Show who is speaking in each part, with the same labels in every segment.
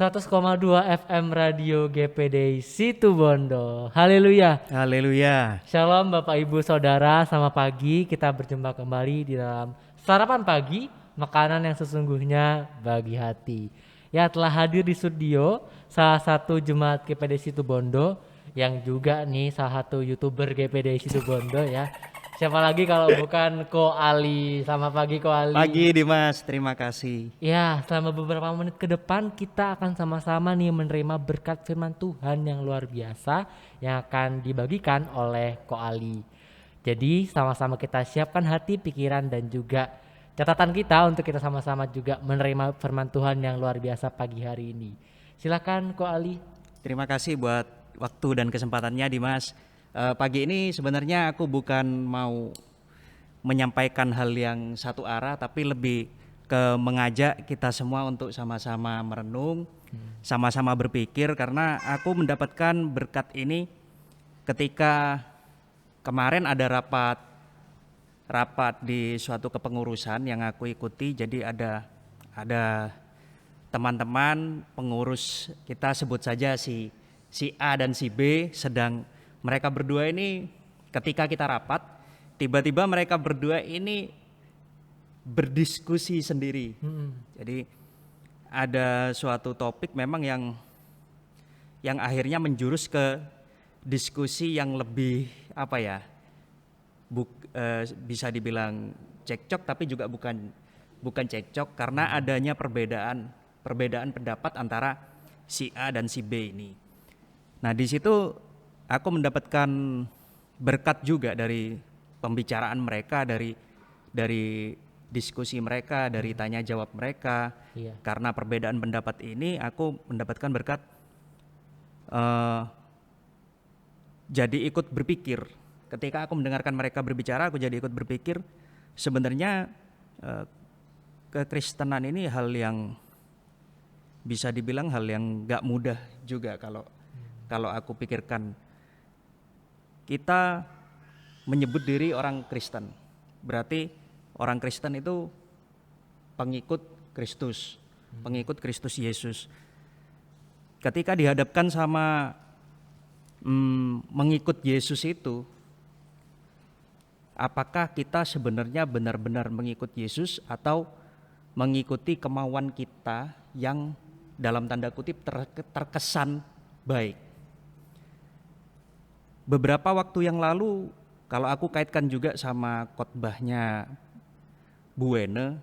Speaker 1: 100,2 FM Radio GPD Situ Bondo. Haleluya.
Speaker 2: Haleluya.
Speaker 1: Shalom Bapak Ibu Saudara, selamat pagi. Kita berjumpa kembali di dalam sarapan pagi, makanan yang sesungguhnya bagi hati. Ya, telah hadir di studio salah satu jemaat GPD Situ Bondo yang juga nih salah satu YouTuber GPD Situ Bondo ya. Siapa lagi kalau bukan Ko Ali. Selamat pagi Ko Ali.
Speaker 2: Pagi Dimas, terima kasih.
Speaker 1: Ya, selama beberapa menit ke depan kita akan sama-sama nih menerima berkat firman Tuhan yang luar biasa yang akan dibagikan oleh Ko Ali. Jadi sama-sama kita siapkan hati, pikiran dan juga catatan kita untuk kita sama-sama juga menerima firman Tuhan yang luar biasa pagi hari ini. Silakan Ko Ali.
Speaker 2: Terima kasih buat waktu dan kesempatannya Dimas. Pagi ini sebenarnya aku bukan mau menyampaikan hal yang satu arah, tapi lebih ke mengajak kita semua untuk sama-sama merenung, sama-sama berpikir, karena aku mendapatkan berkat ini ketika kemarin ada rapat di suatu kepengurusan yang aku ikuti. Jadi ada teman-teman pengurus, kita sebut saja si A dan si B, sedang mereka berdua ini ketika kita rapat, tiba-tiba mereka berdua ini berdiskusi sendiri. Jadi ada suatu topik memang yang akhirnya menjurus ke diskusi yang lebih bisa dibilang cekcok, tapi juga bukan cekcok karena adanya perbedaan pendapat antara si A dan si B ini. Nah, di situ aku mendapatkan berkat juga dari pembicaraan mereka, dari diskusi mereka, dari tanya jawab mereka.
Speaker 1: Iya.
Speaker 2: Karena perbedaan pendapat ini aku mendapatkan berkat jadi ikut berpikir. Ketika aku mendengarkan mereka berbicara, aku jadi ikut berpikir. Sebenarnya kekristenan ini hal yang bisa dibilang hal yang gak mudah juga kalau aku pikirkan. Kita menyebut diri orang Kristen, berarti orang Kristen itu pengikut Kristus, pengikut Kristus Yesus. Ketika dihadapkan sama mengikut Yesus itu, apakah kita sebenarnya benar-benar mengikut Yesus atau mengikuti kemauan kita yang dalam tanda kutip terkesan baik? Beberapa waktu yang lalu, kalau aku kaitkan juga sama khotbahnya Bu Wene,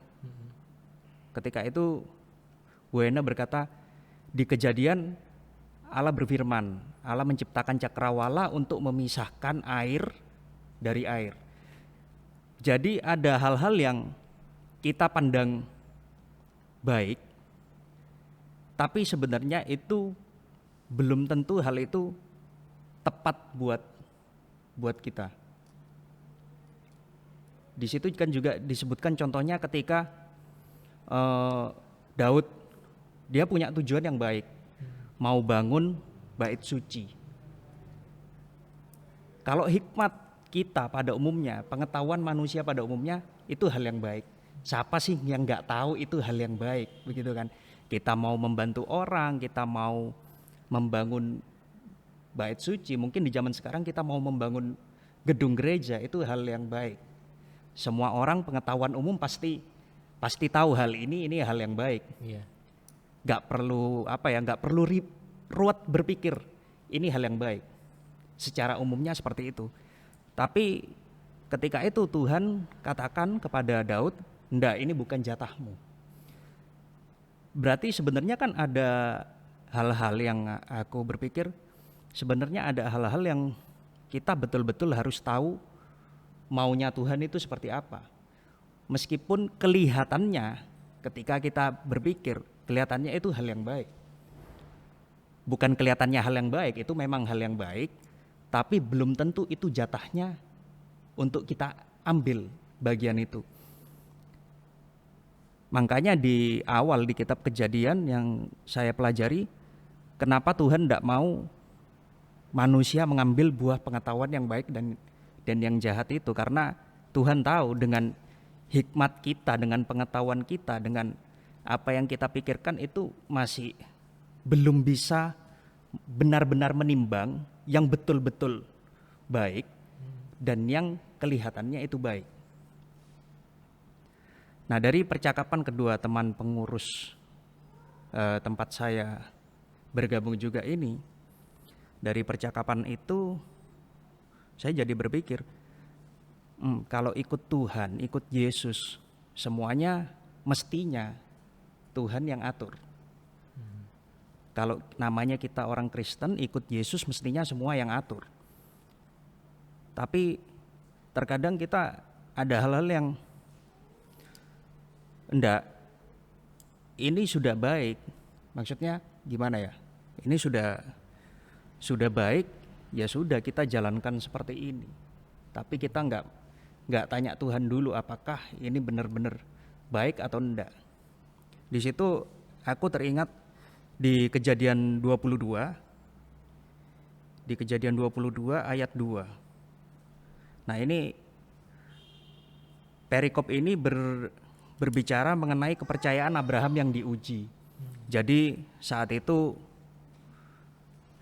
Speaker 2: ketika itu Bu Wene berkata, di Kejadian Allah berfirman, Allah menciptakan cakrawala untuk memisahkan air dari air. Jadi ada hal-hal yang kita pandang baik, tapi sebenarnya itu belum tentu hal itu tepat buat kita. Di situ kan juga disebutkan contohnya ketika Daud, dia punya tujuan yang baik, mau bangun bait suci. Kalau hikmat kita pada umumnya, pengetahuan manusia pada umumnya itu hal yang baik. Siapa sih yang nggak tahu itu hal yang baik, begitu kan? Kita mau membantu orang, kita mau membangun bait suci, mungkin di zaman sekarang kita mau membangun gedung gereja, itu hal yang baik. Semua orang pengetahuan umum pasti tahu hal ini hal yang baik.
Speaker 1: Iya.
Speaker 2: Gak perlu ruwet berpikir ini hal yang baik. Secara umumnya seperti itu. Tapi ketika itu Tuhan katakan kepada Daud, "Ndak, ini bukan jatahmu." Berarti sebenarnya kan ada hal-hal yang aku berpikir, sebenarnya ada hal-hal yang kita betul-betul harus tahu maunya Tuhan itu seperti apa. Meskipun kelihatannya ketika kita berpikir, kelihatannya itu hal yang baik. Bukan kelihatannya hal yang baik, itu memang hal yang baik, tapi belum tentu itu jatahnya untuk kita ambil bagian itu. Makanya di awal di kitab Kejadian yang saya pelajari, kenapa Tuhan tidak mau manusia mengambil buah pengetahuan yang baik dan yang jahat itu, karena Tuhan tahu dengan hikmat kita, dengan pengetahuan kita, dengan apa yang kita pikirkan itu masih belum bisa benar-benar menimbang yang betul-betul baik dan yang kelihatannya itu baik. Nah, dari percakapan kedua teman pengurus tempat saya bergabung juga ini, dari percakapan itu saya jadi berpikir, kalau ikut Tuhan, ikut Yesus, semuanya mestinya Tuhan yang atur. Kalau namanya kita orang Kristen, ikut Yesus mestinya semua yang atur. Tapi terkadang kita ada hal-hal yang enggak, ini sudah baik. Maksudnya gimana ya? Ini sudah baik, ya sudah kita jalankan seperti ini. Tapi kita enggak tanya Tuhan dulu apakah ini benar-benar baik atau enggak. Di situ aku teringat di Kejadian 22, di Kejadian 22 ayat 2. Nah, ini perikop ini berbicara mengenai kepercayaan Abraham yang diuji. Jadi saat itu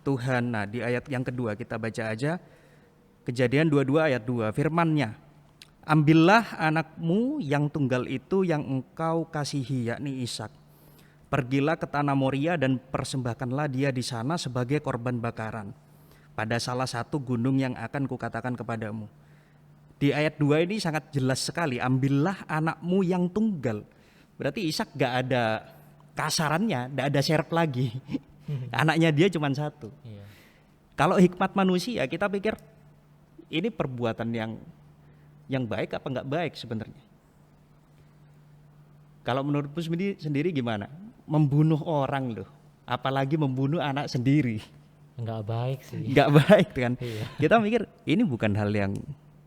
Speaker 2: Tuhan, nah di ayat yang kedua kita baca aja, Kejadian 22 ayat 2, firman-Nya, ambillah anakmu yang tunggal itu yang engkau kasihi, yakni Ishak. Pergilah ke tanah Moria dan persembahkanlah dia di sana sebagai korban bakaran pada salah satu gunung yang akan kukatakan kepadamu. Di ayat 2 ini sangat jelas sekali, ambillah anakmu yang tunggal. Berarti Ishak gak ada kasarannya, gak ada serep lagi. Anaknya dia cuma satu.
Speaker 1: Iya.
Speaker 2: Kalau hikmat manusia kita pikir ini perbuatan yang baik apa nggak baik sebenarnya. Kalau menurutmu sendiri gimana? Membunuh orang loh, apalagi membunuh anak sendiri.
Speaker 1: Nggak baik sih.
Speaker 2: Nggak baik kan?
Speaker 1: Iya.
Speaker 2: Kita mikir ini bukan hal yang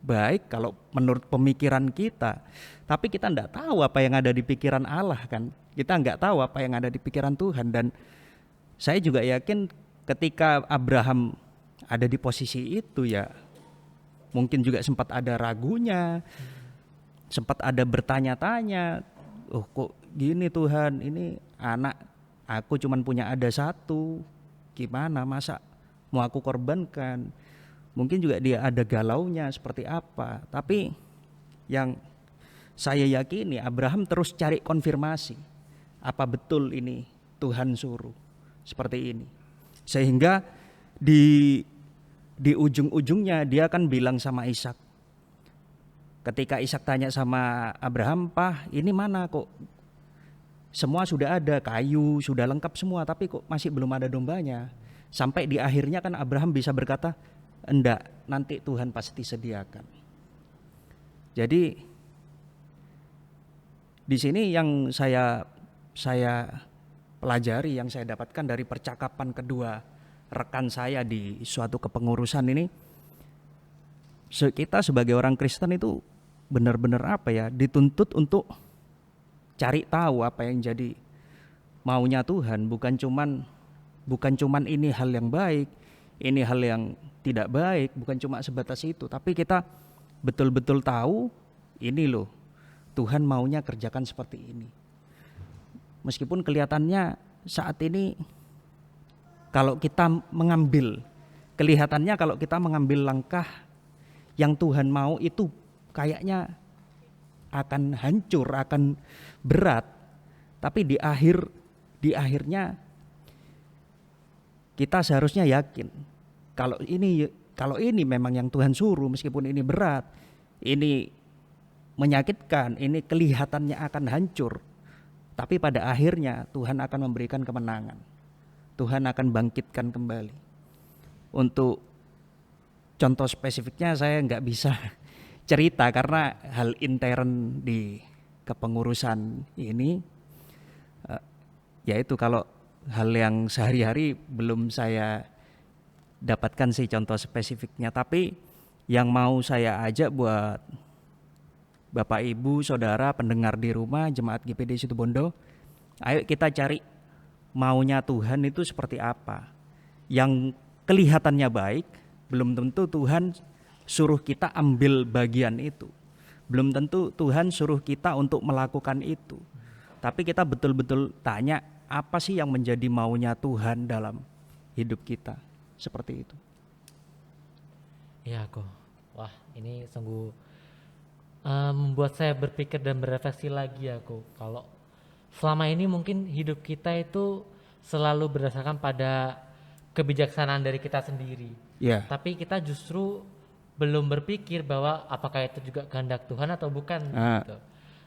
Speaker 2: baik kalau menurut pemikiran kita. Tapi kita nggak tahu apa yang ada di pikiran Allah kan. Kita nggak tahu apa yang ada di pikiran Tuhan. Dan saya juga yakin ketika Abraham ada di posisi itu ya, mungkin juga sempat ada ragunya, sempat ada bertanya-tanya, oh kok gini Tuhan, ini anak aku cuman punya ada satu, gimana masa mau aku korbankan. Mungkin juga dia ada galaunya seperti apa. Tapi yang saya yakini Abraham terus cari konfirmasi, apa betul ini Tuhan suruh seperti ini. Sehingga di ujung-ujungnya dia akan bilang sama Ishak. Ketika Ishak tanya sama Abraham, "Pak, ini mana kok semua sudah ada, kayu sudah lengkap semua, tapi kok masih belum ada dombanya?" Sampai di akhirnya kan Abraham bisa berkata, "Enggak, nanti Tuhan pasti sediakan." Jadi di sini yang saya pelajari, yang saya dapatkan dari percakapan kedua rekan saya di suatu kepengurusan ini, kita sebagai orang Kristen itu benar-benar apa ya, dituntut untuk cari tahu apa yang jadi maunya Tuhan, bukan cuman ini hal yang baik, ini hal yang tidak baik, bukan cuma sebatas itu, tapi kita betul-betul tahu ini loh Tuhan maunya kerjakan seperti ini. Meskipun kelihatannya saat ini kalau kita kelihatannya kalau kita mengambil langkah yang Tuhan mau itu kayaknya akan hancur, akan berat. Tapi di akhirnya kita seharusnya yakin kalau ini memang yang Tuhan suruh, meskipun ini berat, ini menyakitkan, ini kelihatannya akan hancur, tapi pada akhirnya Tuhan akan memberikan kemenangan. Tuhan akan bangkitkan kembali. Untuk contoh spesifiknya saya nggak bisa cerita karena hal intern di kepengurusan ini, yaitu kalau hal yang sehari-hari belum saya dapatkan sih contoh spesifiknya. Tapi yang mau saya ajak buat Bapak Ibu Saudara pendengar di rumah Jemaat GPD Situbondo, ayo kita cari maunya Tuhan itu seperti apa. Yang kelihatannya baik, belum tentu Tuhan suruh kita ambil bagian itu. Belum tentu Tuhan suruh kita untuk melakukan itu. Tapi kita betul-betul tanya, apa sih yang menjadi maunya Tuhan dalam hidup kita, seperti itu.
Speaker 1: Ya kok, wah ini sungguh membuat saya berpikir dan berefleksi lagi ya kok. Kalau selama ini mungkin hidup kita itu selalu berdasarkan pada kebijaksanaan dari kita sendiri.
Speaker 2: Ya,
Speaker 1: Tapi kita justru belum berpikir bahwa apakah itu juga kehendak Tuhan atau bukan
Speaker 2: Ah.
Speaker 1: gitu.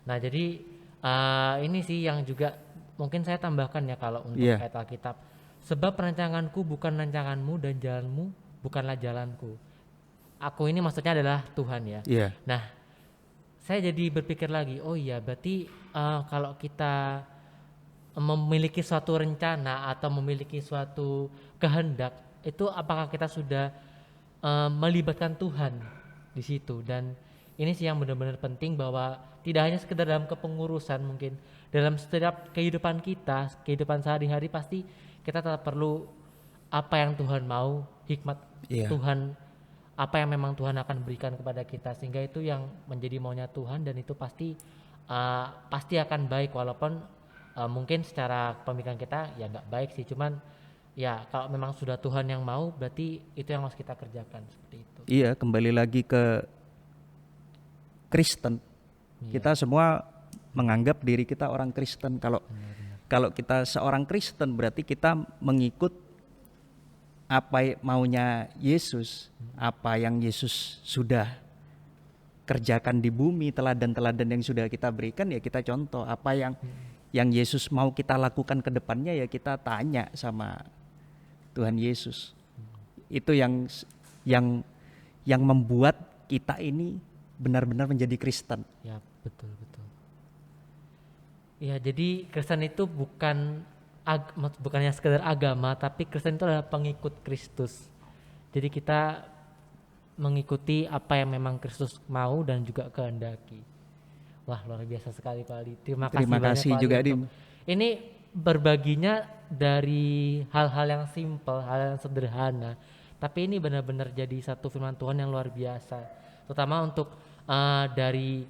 Speaker 1: Nah jadi ini sih yang juga mungkin saya tambahkan ya kalau untuk
Speaker 2: Iya.
Speaker 1: ayat Alkitab. Sebab rancanganku bukan rancanganmu dan jalanmu bukanlah jalanku. Aku ini maksudnya adalah Tuhan ya.
Speaker 2: Iya.
Speaker 1: Nah saya jadi berpikir lagi, oh iya berarti kalau kita memiliki suatu rencana atau memiliki suatu kehendak, itu apakah kita sudah melibatkan Tuhan di situ. Dan ini sih yang benar-benar penting, bahwa tidak hanya sekedar dalam kepengurusan, mungkin dalam setiap kehidupan kita, kehidupan sehari-hari pasti kita tetap perlu apa yang Tuhan mau, hikmat
Speaker 2: Iya.
Speaker 1: Tuhan, apa yang memang Tuhan akan berikan kepada kita, sehingga itu yang menjadi maunya Tuhan. Dan itu pasti akan baik, walaupun mungkin secara pemikiran kita ya nggak baik sih, cuman ya kalau memang sudah Tuhan yang mau, berarti itu yang harus kita kerjakan, seperti itu.
Speaker 2: Iya, kembali lagi ke Kristen.
Speaker 1: Iya.
Speaker 2: Kita semua menganggap diri kita orang Kristen. Kalau kita seorang Kristen berarti kita mengikut apa maunya Yesus, apa yang Yesus sudah kerjakan di bumi, teladan-teladan yang sudah kita berikan ya kita contoh. Apa yang Yesus mau kita lakukan ke depannya ya kita tanya sama Tuhan Yesus. Itu yang membuat kita ini benar-benar menjadi Kristen.
Speaker 1: Ya betul. Ya jadi Kristen itu bukannya sekedar agama, tapi Kristen itu adalah pengikut Kristus. Jadi kita mengikuti apa yang memang Kristus mau dan juga kehendaki. Wah luar biasa sekali Pak Ali. Terima kasih
Speaker 2: Terima
Speaker 1: banyak
Speaker 2: kasih
Speaker 1: Pak Ali
Speaker 2: juga,
Speaker 1: untuk-
Speaker 2: Dim.
Speaker 1: Ini berbaginya dari hal-hal yang simpel, hal yang sederhana, tapi ini benar-benar jadi satu firman Tuhan yang luar biasa. Terutama untuk dari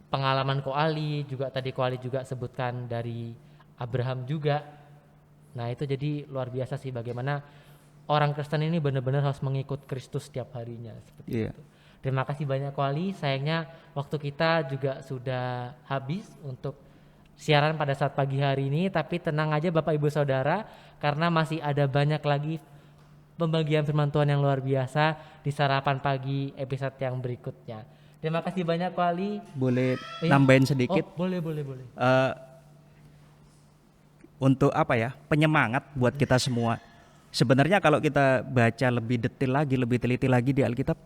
Speaker 1: pengalaman Ko Ali, juga tadi Ko Ali juga sebutkan dari Abraham juga. Nah itu jadi luar biasa sih, bagaimana orang Kristen ini benar-benar harus mengikut Kristus setiap harinya, seperti
Speaker 2: Iya.
Speaker 1: itu. Terima kasih banyak Ko Ali. Sayangnya waktu kita juga sudah habis untuk siaran pada saat pagi hari ini, tapi tenang aja Bapak Ibu Saudara, karena masih ada banyak lagi pembagian firman Tuhan yang luar biasa di sarapan pagi episode yang berikutnya. Terima kasih banyak Ko Ali.
Speaker 2: Boleh
Speaker 1: Iya.
Speaker 2: nambahin sedikit.
Speaker 1: Oh, boleh.
Speaker 2: Untuk apa ya, penyemangat buat kita semua. Sebenarnya kalau kita baca lebih detail lagi, lebih teliti lagi di Alkitab,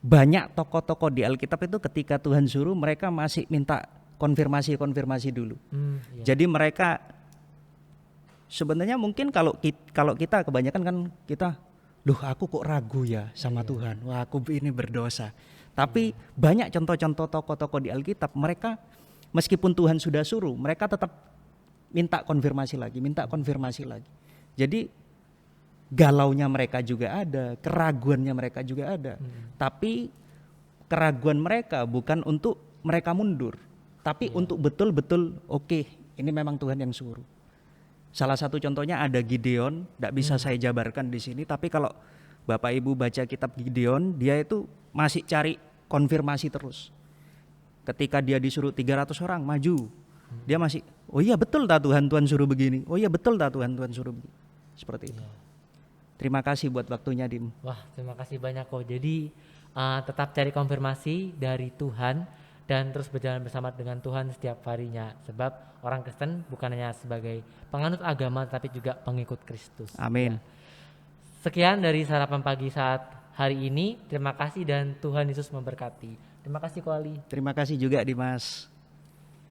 Speaker 2: banyak tokoh-tokoh di Alkitab itu ketika Tuhan suruh mereka masih minta konfirmasi dulu.
Speaker 1: Iya.
Speaker 2: Jadi mereka sebenarnya mungkin kalau kita kebanyakan kan kita, loh aku kok ragu ya sama Tuhan, wah aku ini berdosa. Tapi banyak contoh-contoh tokoh-tokoh di Alkitab, mereka meskipun Tuhan sudah suruh, mereka tetap minta konfirmasi lagi. Jadi galaunya mereka juga ada, keraguannya mereka juga ada. Tapi keraguan mereka bukan untuk mereka mundur, tapi untuk betul-betul oke, ini memang Tuhan yang suruh. Salah satu contohnya ada Gideon, tidak bisa saya jabarkan di sini, tapi kalau Bapak Ibu baca kitab Gideon, dia itu masih cari konfirmasi terus. Ketika dia disuruh 300 orang maju, dia masih, oh iya betul tak Tuhan suruh begini, oh iya betul tak Tuhan suruh begini. Seperti itu. Terima kasih buat waktunya, Dim.
Speaker 1: Wah, terima kasih banyak kok. Jadi tetap cari konfirmasi dari Tuhan dan terus berjalan bersama dengan Tuhan setiap harinya. Sebab orang Kristen bukan hanya sebagai penganut agama, tapi juga pengikut Kristus.
Speaker 2: Amin.
Speaker 1: Ya. Sekian dari sarapan pagi saat hari ini. Terima kasih dan Tuhan Yesus memberkati. Terima kasih Ko Ali.
Speaker 2: Terima kasih juga, Dimas.